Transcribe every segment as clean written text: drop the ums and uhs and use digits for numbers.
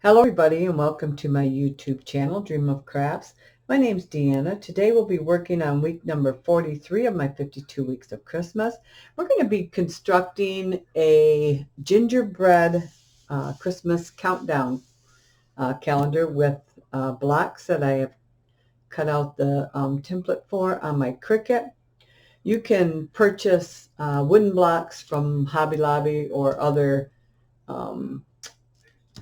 Hello everybody and welcome to my YouTube channel, Dream of Crafts. My name's Deanna. Today we'll be working on week number 43 of my 52 weeks of Christmas. We're going to be constructing a gingerbread Christmas countdown calendar with blocks that I have cut out the template for on my Cricut. You can purchase wooden blocks from Hobby Lobby or other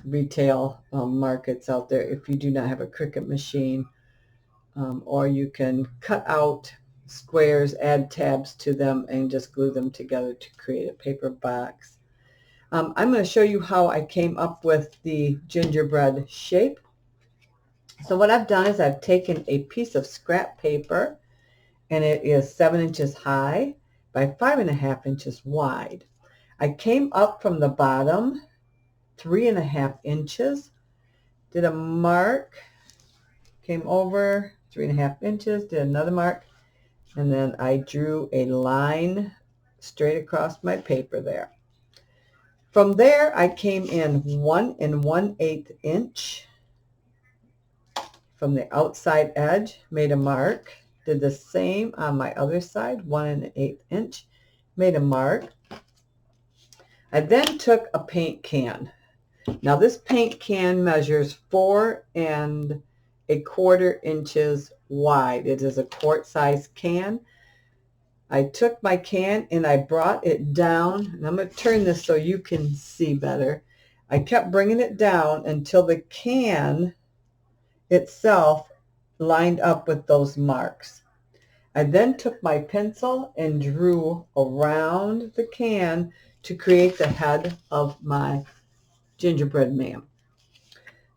retail markets out there if you do not have a Cricut machine, or you can cut out squares, add tabs to them, and just glue them together to create a paper box. I'm going to show you how I came up with the gingerbread shape. So what I've done is I've taken a piece of scrap paper, and it is 7 inches high by 5.5 inches wide. I came up from the bottom 3.5 inches, did a mark, came over 3.5 inches, did another mark, and then I drew a line straight across my paper there. From there, I came in 1 1/8 inch from the outside edge, made a mark, did the same on my other side, 1 1/8 inch, made a mark. I then took a paint can. Now this paint can measures 4 1/4 inches wide. It is a quart size can. I took my can and I brought it down, and I'm going to turn this so you can see better. I kept bringing it down until the can itself lined up with those marks. I then took my pencil and drew around the can to create the head of my gingerbread man.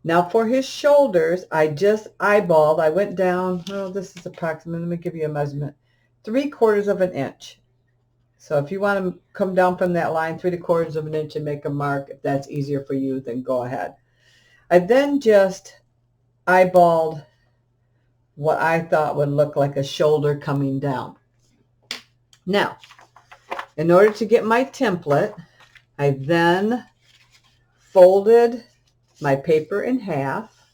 Now for his shoulders, I just eyeballed. I went down, this is approximately, let me give you a measurement, 3/4 of an inch. So if you want to come down from that line 3/4 of an inch and make a mark, if that's easier for you, then go ahead. I then just eyeballed what I thought would look like a shoulder coming down. Now, in order to get my template, I then folded my paper in half,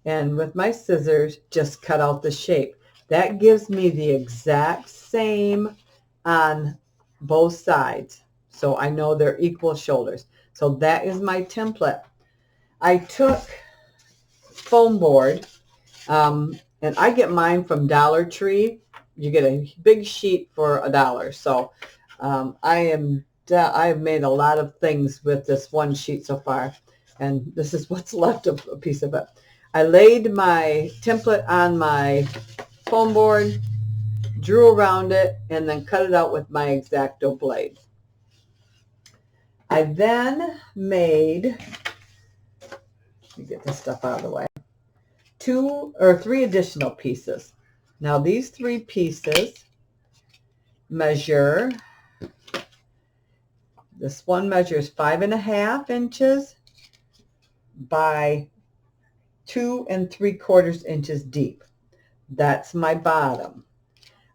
and with my scissors just cut out the shape. That gives me the exact same on both sides, so I know they're equal shoulders. So that is my template. I took foam board, and I get mine from Dollar Tree. You get a big sheet for $1. So I have made a lot of things with this one sheet so far, and this is what's left of a piece of it. I laid my template on my foam board, drew around it, and then cut it out with my X-Acto blade. I then made, let me get this stuff out of the way, 2 or 3 additional pieces. Now these 3 pieces measure, this one measures 5.5 inches by 2 3/4 inches deep. That's my bottom.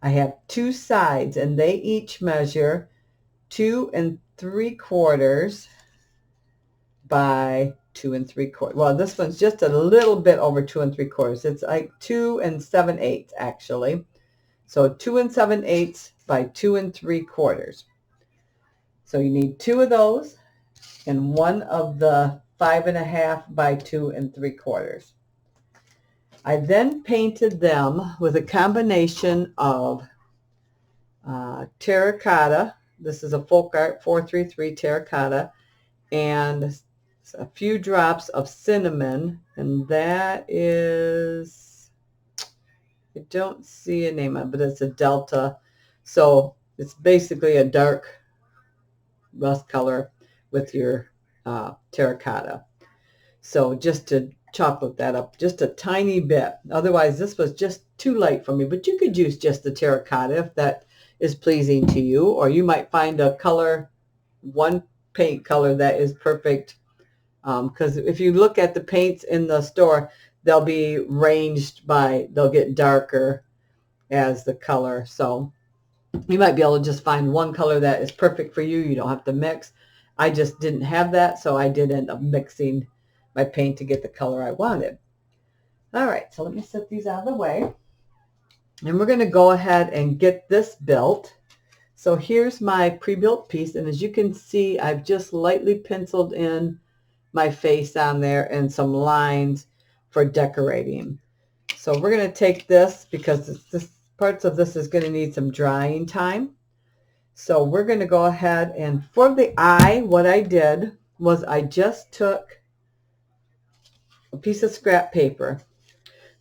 I have 2 sides, and they each measure 2 3/4 by 2 3/4. Well, this one's just a little bit over 2 3/4. It's like 2 7/8 actually. So 2 7/8 by 2 3/4. So you need 2 of those and 1 of the 5.5 by 2 3/4. I then painted them with a combination of terracotta. This is a Folk Art 433 terracotta, and a few drops of cinnamon, and that is, I don't see a name on it, but it's a Delta. So it's basically a dark rust color with your terracotta. So just to chocolate that up just a tiny bit. Otherwise, this was just too light for me, but you could use just the terracotta if that is pleasing to you, or you might find a color, one paint color that is perfect, because if you look at the paints in the store, they'll be ranged by, they'll get darker as the color. So you might be able to just find one color that is perfect for you. You don't have to mix. I just didn't have that, so I did end up mixing my paint to get the color I wanted. All right, so let me set these out of the way. And we're going to go ahead and get this built. So here's my pre-built piece, and as you can see, I've just lightly penciled in my face on there and some lines for decorating. So we're going to take this because parts of this is going to need some drying time. So we're going to go ahead, and for the eye, what I did was I just took a piece of scrap paper,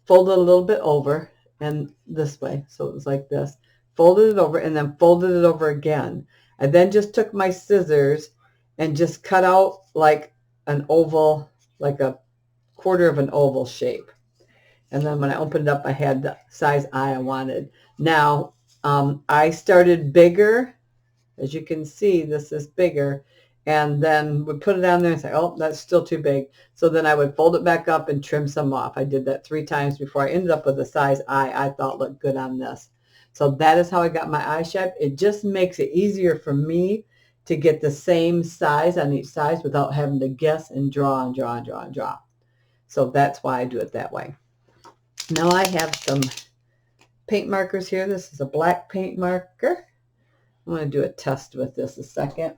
folded a little bit over and this way, so it was like this, folded it over and then folded it over again. I then just took my scissors and just cut out like an oval, like a quarter of an oval shape. And then when I opened it up, I had the size eye I wanted. Now, I started bigger. As you can see, this is bigger. And then would put it on there and say, oh, that's still too big. So then I would fold it back up and trim some off. I did that 3 times before I ended up with a size eye I thought looked good on this. So that is how I got my eye shape. It just makes it easier for me to get the same size on each side without having to guess and draw and draw and draw and draw. So that's why I do it that way. Now I have some paint markers here. This is a black paint marker. I'm going to do a test with this a second.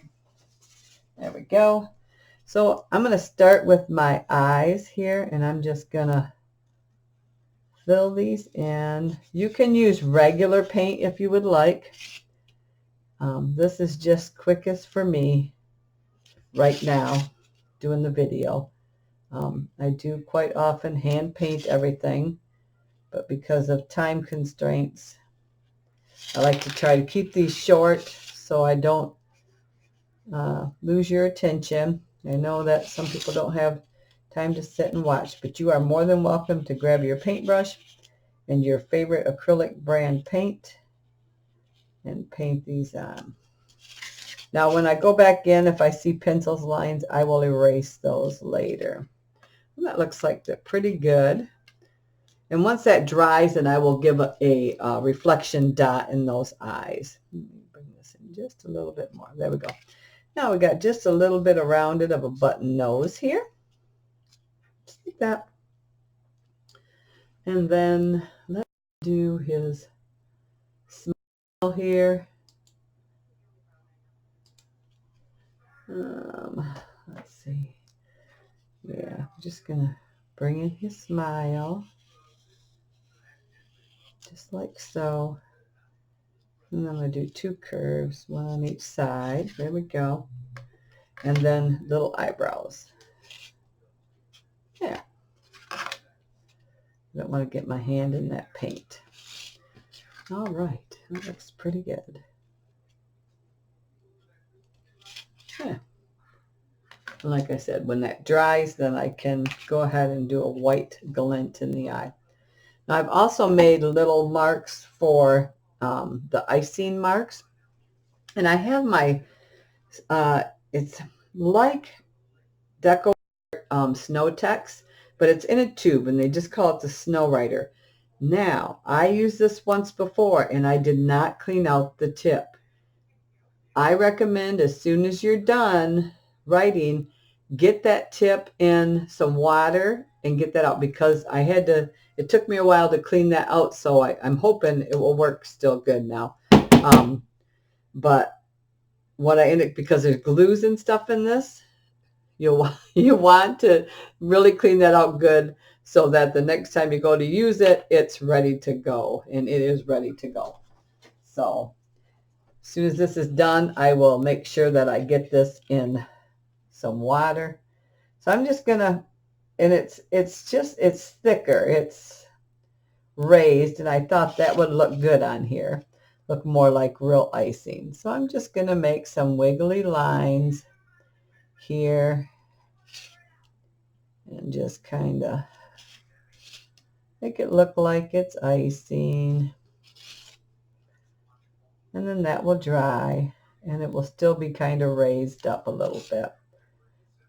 There we go. So I'm going to start with my eyes here, and I'm just going to fill these in. You can use regular paint if you would like. This is just quickest for me right now doing the video. I do quite often hand paint everything, but because of time constraints, I like to try to keep these short so I don't lose your attention. I know that some people don't have time to sit and watch, but you are more than welcome to grab your paintbrush and your favorite acrylic brand paint and paint these on. Now when I go back in, if I see pencils lines, I will erase those later. And that looks like they're pretty good. And once that dries, then I will give a reflection dot in those eyes. Let me bring this in just a little bit more. There we go. Now we got just a little bit around it of a button nose here. Just like that. And then let's do his smile here. Let's see. Yeah, I'm just going to bring in his smile. Just like so. And then I'm going to do 2 curves, one on each side. There we go. And then little eyebrows. Yeah. I don't want to get my hand in that paint. All right. That looks pretty good. Yeah. And like I said, when that dries, then I can go ahead and do a white glint in the eye. Now I've also made little marks for the icing marks. And I have my, it's like Deco Snow Tex, but it's in a tube, and they just call it the Snow Writer. Now, I used this once before, and I did not clean out the tip. I recommend as soon as you're done writing, get that tip in some water and get that out, because I had to, it took me a while to clean that out, so I'm hoping it will work still good now. But what I ended, because there's glues and stuff in this, you want to really clean that out good so that the next time you go to use it, it's ready to go, and it is ready to go. So as soon as this is done, I will make sure that I get this in some water. So I'm just gonna, and it's thicker, it's raised, and I thought that would look good on here, look more like real icing. So I'm just gonna make some wiggly lines here and just kind of make it look like it's icing. And then that will dry, and it will still be kind of raised up a little bit.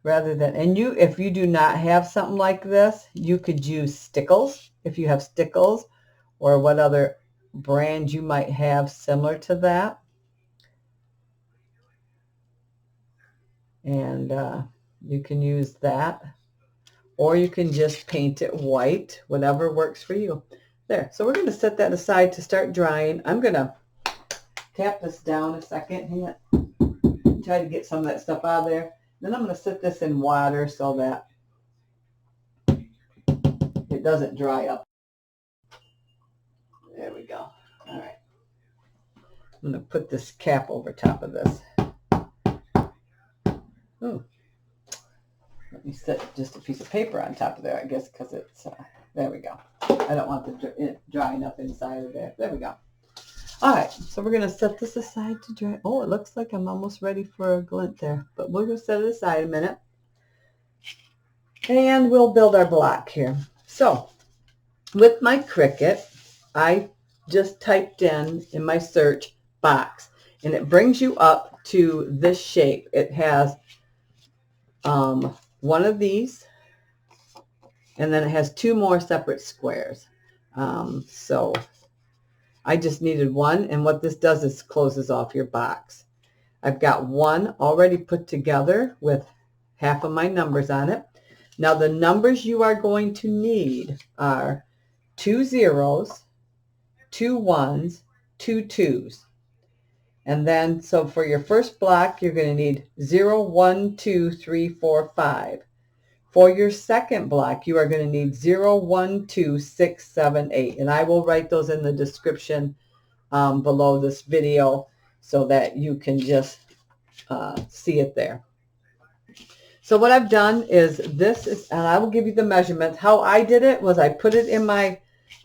Rather than, and you, if you do not have something like this, you could use stickles. If you have stickles, or what other brand you might have similar to that. And you can use that. or you can just paint it white, whatever works for you. There, so we're going to set that aside to start drying. I'm going to tap this down a second. Hang on. Try to get some of that stuff out of there. Then I'm going to set this in water so that it doesn't dry up. There we go. All right. I'm going to put this cap over top of this. Oh, let me set just a piece of paper on top of there, I guess, because it's, there we go. I don't want it drying up inside of there. There we go. All right, so we're going to set this aside to dry. Oh, it looks like I'm almost ready for a glint there, but we're going to set it aside a minute. And we'll build our block here. So with my Cricut, I just typed in my search box, and it brings you up to this shape. It has one of these, and then it has two more separate squares. So I just needed one, and what this does is closes off your box. I've got one already put together with half of my numbers on it. Now the numbers you are going to need are 2 zeros, 2 ones, 2 twos. And then, so for your first block, you're going to need 0, 1, 2, 3, 4, 5. For your second block, you are going to need 0, 1, 2, 6, 7, 8. And I will write those in the description below this video so that you can just see it there. So what I've done is this is, and I will give you the measurements. How I did it was I put it in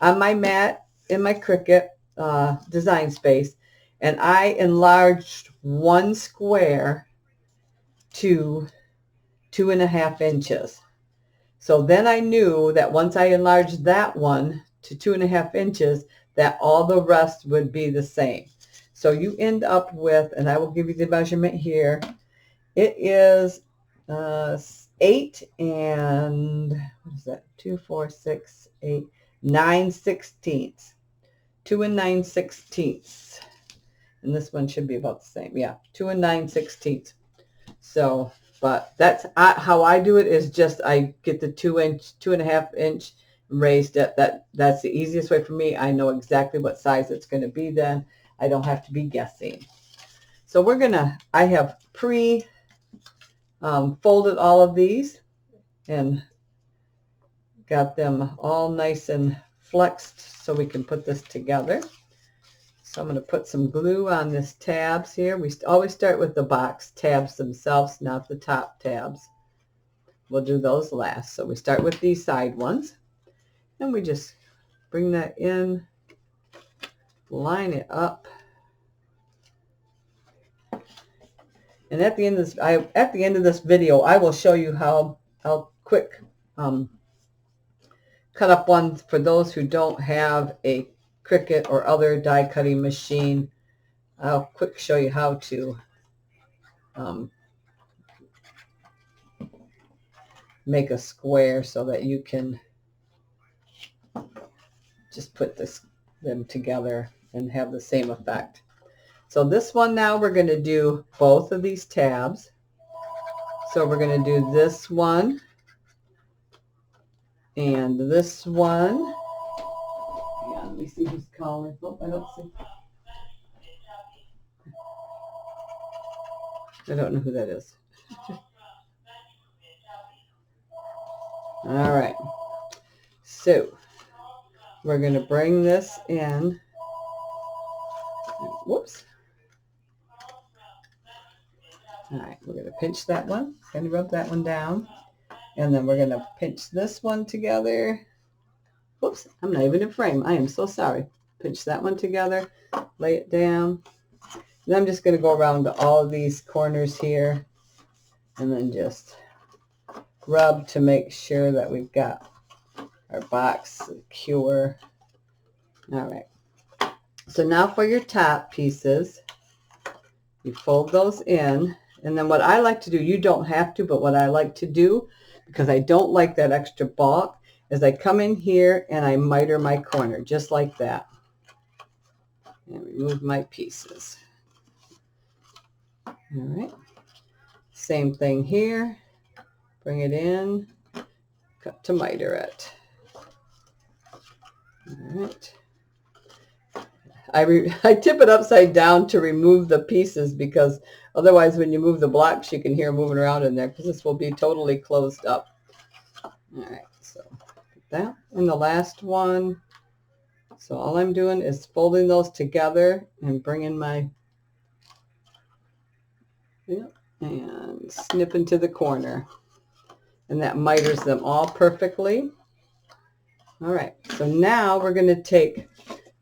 on my mat in my Cricut design space, and I enlarged one square to 2.5 inches. So then I knew that once I enlarged that one to 2.5 inches, that all the rest would be the same. So you end up with, and I will give you the measurement here. It is 8 and, what is that? 2, 4, 6, 8, 9/16. 2 and 9/16. And this one should be about the same. Yeah, 2 and 9/16. So, but that's how I do it, is just I get the 2.5 inch raised it. That's the easiest way for me. I know exactly what size it's going to be then. I don't have to be guessing. So we're going to, I have folded all of these and got them all nice and flexed so we can put this together. So I'm going to put some glue on this tabs here. We always start with the box tabs themselves, not the top tabs. We'll do those last. So we start with these side ones, and we just bring that in, line it up. And at the end of this video, I will show you how quick cut up one for those who don't have a Cricut or other die cutting machine. I'll quick show you how to make a square so that you can just put them together and have the same effect. So this one now, we're going to do both of these tabs. So we're going to do this one and this one. Yeah, let me see who's calling. Oh, I don't see. I don't know who that is. All right. So we're going to bring this in. Whoops. All right, we're going to pinch that one. Going to rub that one down. And then we're going to pinch this one together. Whoops, I'm not even in frame. I am so sorry. Pinch that one together. Lay it down. And I'm just going to go around to all of these corners here. And then just rub to make sure that we've got our box secure. All right. So now for your top pieces, you fold those in. And then what I like to do, you don't have to, but what I like to do, because I don't like that extra bulk, is I come in here and I miter my corner, just like that. And remove my pieces. All right. Same thing here. Bring it in. cut to miter it. All right. I tip it upside down to remove the pieces, because otherwise when you move the blocks you can hear moving around in there, because this will be totally closed up. All right, so that and the last one. So all I'm doing is folding those together and bringing my, and snipping to the corner. And that miters them all perfectly. All right, so now we're going to take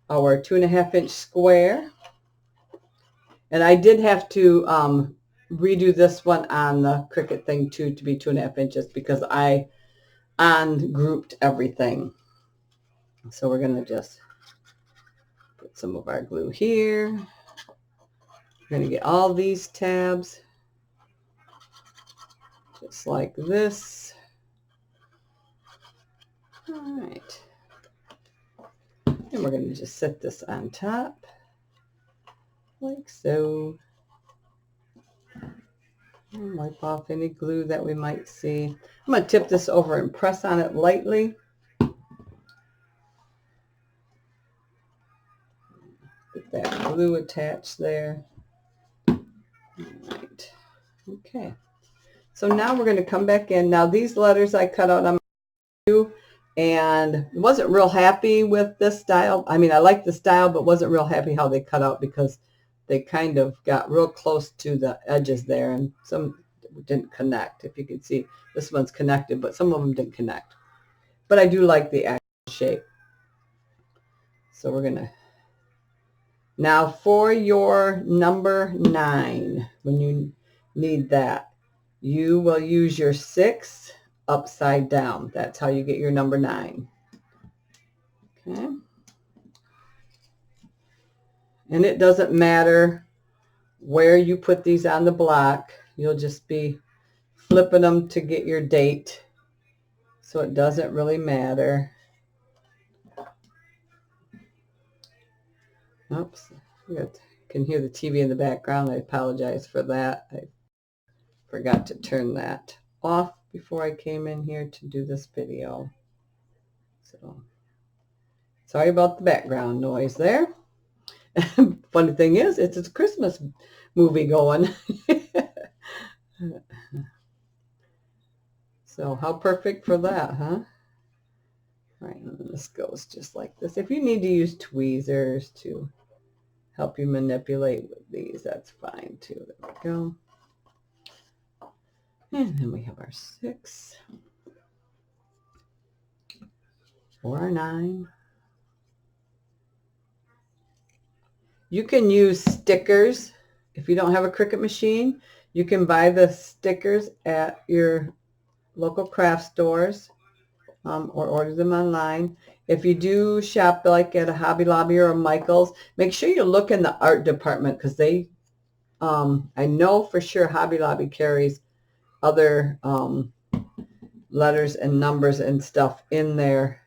our 2.5 inch square. And I did have to redo this one on the Cricut thing too, to be 2.5 inches, because I ungrouped everything. So we're going to just put some of our glue here. We're going to get all these tabs just like this. All right. And we're going to just set this on top like so. And wipe off any glue that we might see. I'm going to tip this over and press on it lightly. Get that glue attached there. All right. Okay. So now we're going to come back in. Now these letters I cut out on my glue, and wasn't real happy with this style. I mean, I like the style, but wasn't real happy how they cut out, because they kind of got real close to the edges there, and some didn't connect. If you can see, this one's connected, but some of them didn't connect. But I do like the actual shape. So we're going to, now for your number 9, when you need that, you will use your 6 upside down. That's how you get your number 9. Okay. And it doesn't matter where you put these on the block. You'll just be flipping them to get your date. So it doesn't really matter. Oops. You can hear the TV in the background. I apologize for that. I forgot to turn that off before I came in here to do this video. So sorry about the background noise there. Funny thing is, it's a Christmas movie going. So how perfect for that, huh? All right, and this goes just like this. If you need to use tweezers to help you manipulate with these, that's fine too. There we go. And then we have our 6 or our 9. You can use stickers. If you don't have a Cricut machine, you can buy the stickers at your local craft stores, or order them online. If you do shop like at a Hobby Lobby or a Michael's, make sure you look in the art department, because they, I know for sure Hobby Lobby carries other letters and numbers and stuff in there,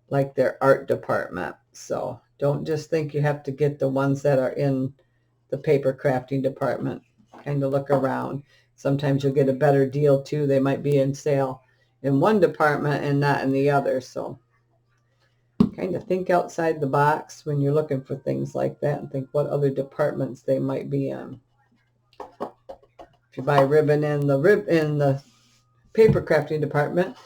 like their art department. So don't just think you have to get the ones that are in the paper crafting department. Kind of look around. Sometimes you'll get a better deal too. They might be in sale in one department and not in the other. So kind of think outside the box when you're looking for things like that, and think what other departments they might be in. If you buy ribbon in the paper crafting department,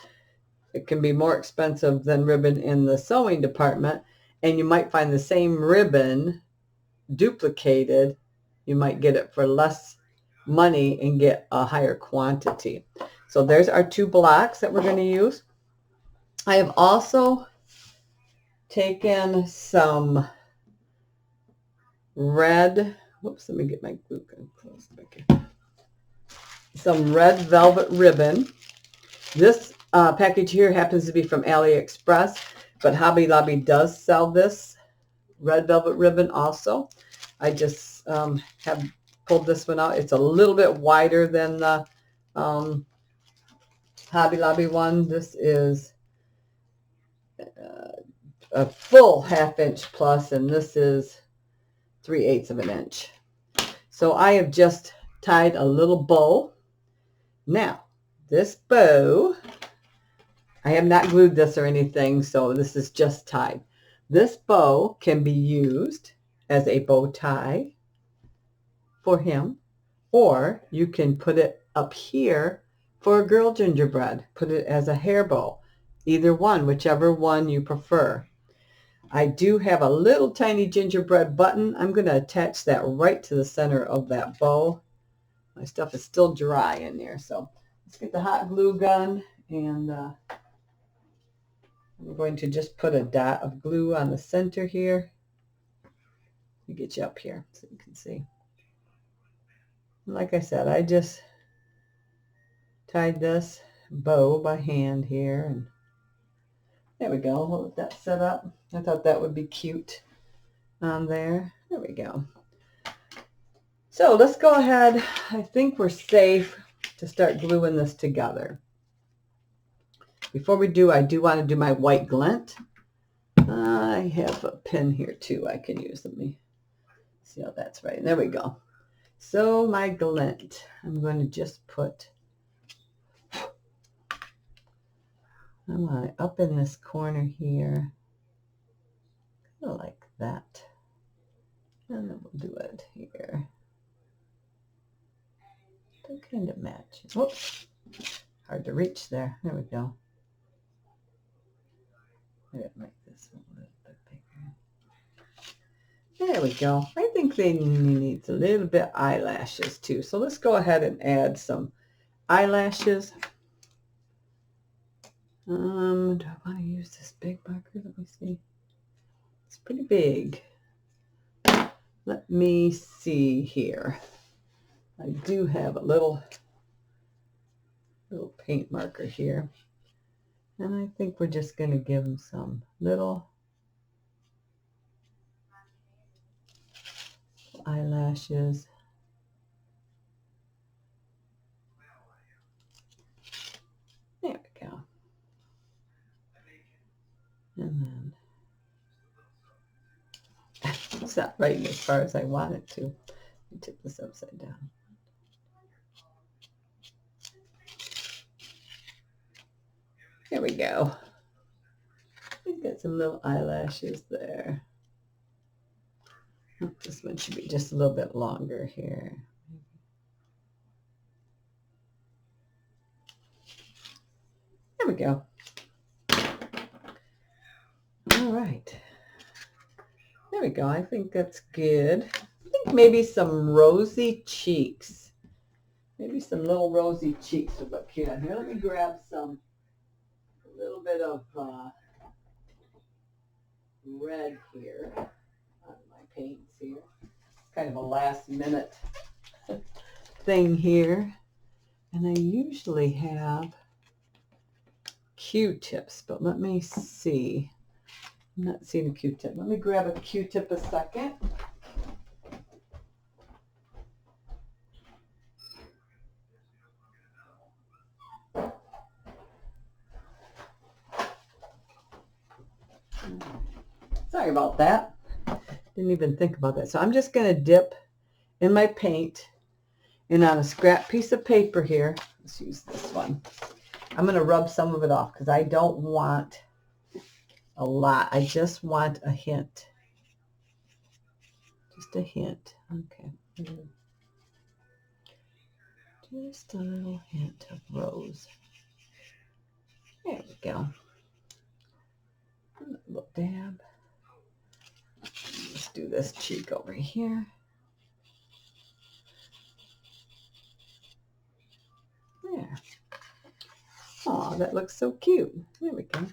it can be more expensive than ribbon in the sewing department, and you might find the same ribbon duplicated. You might get it for less money and get a higher quantity. So there's our 2 blocks that we're going to use. I have also taken some red, whoops, let me get my glue gun close back here. Some red velvet ribbon. This package here happens to be from AliExpress, but Hobby Lobby does sell this red velvet ribbon also. I just have pulled this one out. It's a little bit wider than the Hobby Lobby one. This is a full 1/2 inch plus, and this is 3/8 of an inch. So I have just tied a little bow. Now, this bow I have not glued this or anything, so this is just tied. This bow can be used as a bow tie for him, or you can put it up here for a girl gingerbread. Put it as a hair bow. Either one, whichever one you prefer. I do have a little tiny gingerbread button. I'm going to attach that right to the center of that bow. My stuff is still dry in there, so let's get the hot glue gun, and I'm going to just put a dot of glue on the center here. Let me get you up here so you can see. Like I said, I just tied this bow by hand here, and there we go. We'll let that set up. I thought that would be cute on there. There we go. So let's go ahead. I think we're safe to start gluing this together. Before we do, I do want to do my white glint. I have a pin here too I can use. Let me see how that's right. There we go. So my glint, I'm going to just put, I want it up in this corner here, kind of like that. And then we'll do it here. That kind of matches. Whoops, hard to reach there. There we go. I gotta make this one a little bit bigger. There we go. I think they need a little bit eyelashes too. So let's go ahead and add some eyelashes. Do I want to use this big marker? Let me see. It's pretty big. Let me see here. I do have a little paint marker here. And I think we're just going to give them some little eyelashes. There we go. And then it's not writing as far as I want it to. Let me tip this upside down. There we go. We've got some little eyelashes there. Oh, this one should be just a little bit longer here. There we go. All right. There we go. I think that's good. I think maybe some rosy cheeks. Maybe some little rosy cheeks would look cute. Here, let me grab a little bit of red here on my paints here. It's kind of a last minute thing here. And I usually have Q-tips, but let me see. I'm not seeing a Q-tip. Let me grab a Q-tip a second. Sorry about that. Didn't even think about that. So I'm just going to dip in my paint, and on a scrap piece of paper here, let's use this one. I'm going to rub some of it off because I don't want a lot. I just want a hint. Just a hint. Okay. Just a little hint of rose. There we go. A little dab. Let's do this cheek over here. There. Oh, that looks so cute. There we go.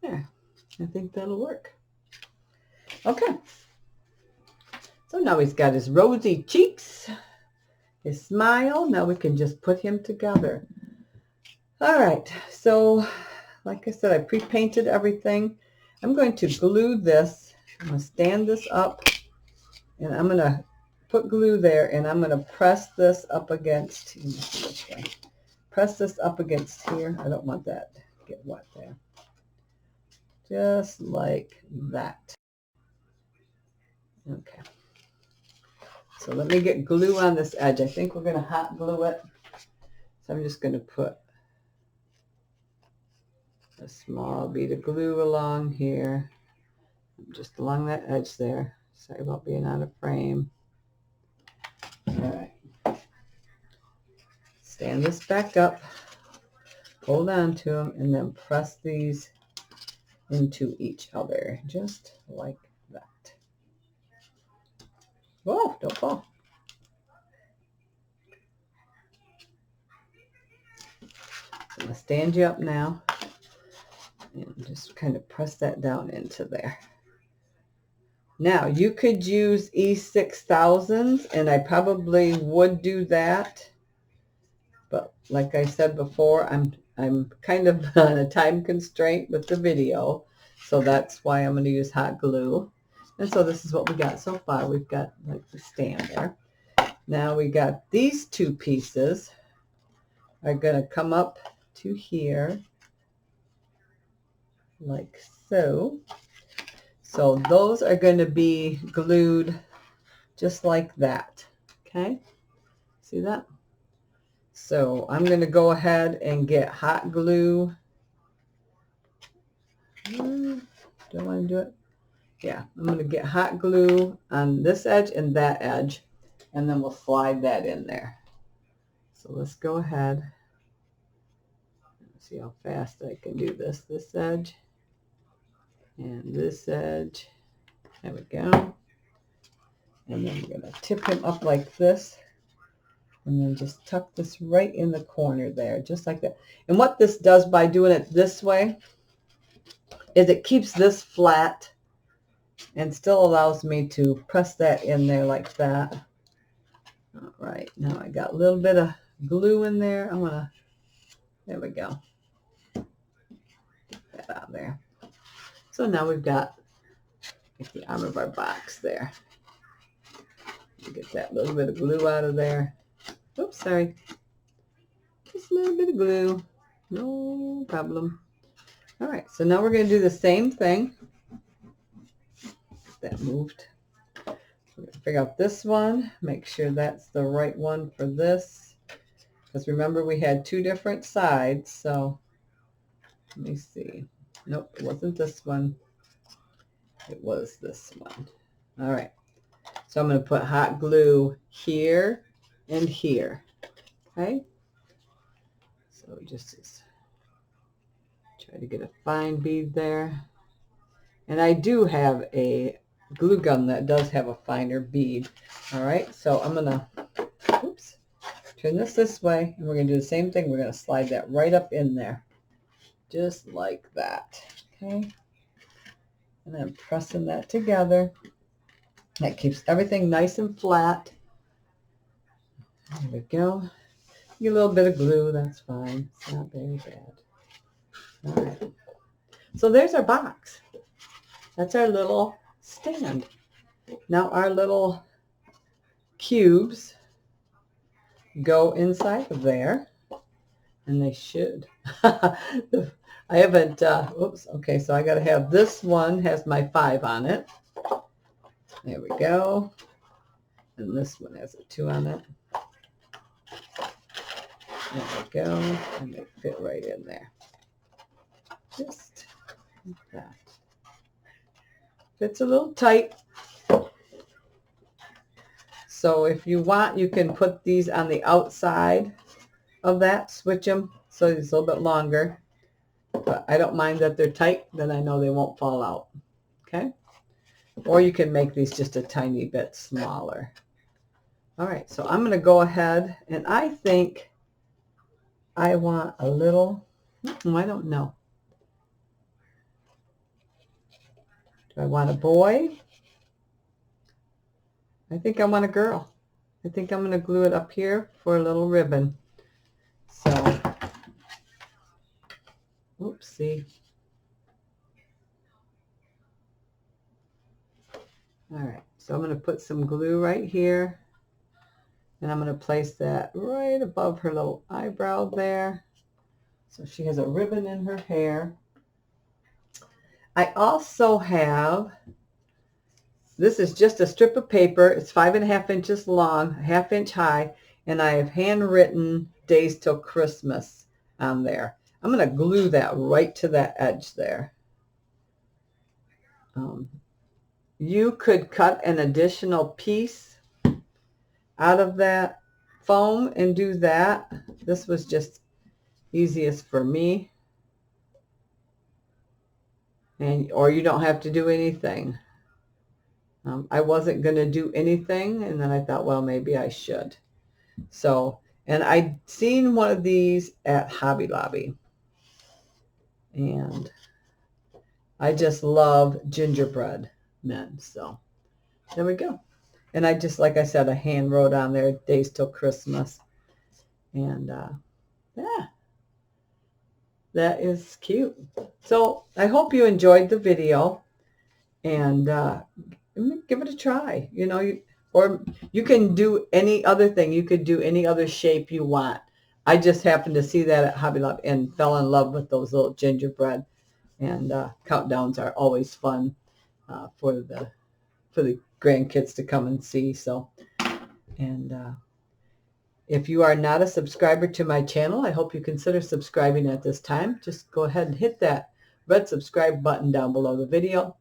There. I think that'll work. Okay. So now he's got his rosy cheeks, his smile. Now we can just put him together. All right. So, like I said, I pre-painted everything. I'm going to glue this. I'm going to stand this up, and I'm going to put glue there, and I'm going to press this up against, press this up against here. I don't want that to get wet there. Just like that. Okay. So let me get glue on this edge. I think we're going to hot glue it. So I'm just going to put a small bead of glue along here, just along that edge there. Sorry about being out of frame. All right. Stand this back up, hold on to them, and then press these into each other, just like that. Whoa, don't fall. I'm going to stand you up now and just kind of press that down into there. Now, you could use E6000s, and I probably would do that. But like I said before, I'm kind of on a time constraint with the video. So that's why I'm going to use hot glue. And so this is what we got so far. We've got like the stand there. Now we got these two pieces are going to come up to here like so. So those are going to be glued just like that. Okay, see that? So I'm going to go ahead and get hot glue. Do I want to do it? Yeah, I'm going to get hot glue on this edge and that edge, and then we'll slide that in there. So let's go ahead. Let's see how fast I can do this. This edge and this edge. There we go. And then we're going to tip him up like this. And then just tuck this right in the corner there, just like that. And what this does by doing it this way is it keeps this flat and still allows me to press that in there like that. All right, now I got a little bit of glue in there. There we go. Get that out there. So now we've got the arm of our box there. Get that little bit of glue out of there. Oops, sorry. Just a little bit of glue. No problem. All right, so now we're going to do the same thing. That moved. We're going to figure out this one. Make sure that's the right one for this. Because remember, we had two different sides. So let me see. Nope, it wasn't this one. It was this one. All right. So I'm going to put hot glue here and here. Okay. So just try to get a fine bead there. And I do have a glue gun that does have a finer bead. All right. So I'm going to, oops, turn this way. And we're going to do the same thing. We're going to slide that right up in there. Just like that. Okay. And then pressing that together. That keeps everything nice and flat. There we go. Get a little bit of glue, that's fine. It's not very bad. All right. So there's our box. That's our little stand. Now our little cubes go inside of there. And they should. I haven't, oops, okay, so I got to have this one has my 5 on it. There we go. And this one has a 2 on it. There we go. And they fit right in there. Just like that. Fits a little tight. So if you want, you can put these on the outside of that. Switch them so it's a little bit longer. But I don't mind that they're tight. Then I know they won't fall out. Okay? Or you can make these just a tiny bit smaller. All right, so I'm going to go ahead, and I think I want a little, I don't know. Do I want a boy? I think I want a girl. I think I'm going to glue it up here for a little ribbon. So, oopsie. All right, so I'm going to put some glue right here. And I'm going to place that right above her little eyebrow there. So she has a ribbon in her hair. I also have, this is just a strip of paper. It's 5.5 inches long, a 1/2 inch high. and I have handwritten Days Till Christmas on there. I'm going to glue that right to that edge there. You could cut an additional piece out of that foam and do that. This was just easiest for me. Or you don't have to do anything. I wasn't going to do anything, and then I thought, well, maybe I should. So, and I'd seen one of these at Hobby Lobby, and I just love gingerbread men. So there we go. And I just, like I said, I hand wrote on there Days Till Christmas. And yeah, that is cute. So I hope you enjoyed the video, and give it a try. You know, or you can do any other thing. You could do any other shape you want. I just happened to see that at Hobby Lobby and fell in love with those little gingerbread. And countdowns are always fun for the grandkids to come and see. So, and if you are not a subscriber to my channel, I hope you consider subscribing at this time. Just go ahead and hit that red subscribe button down below the video.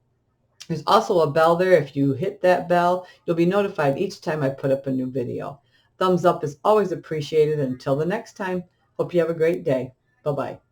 There's also a bell there. If you hit that bell, you'll be notified each time I put up a new video. Thumbs up is always appreciated. Until the next time, hope you have a great day. Bye-bye.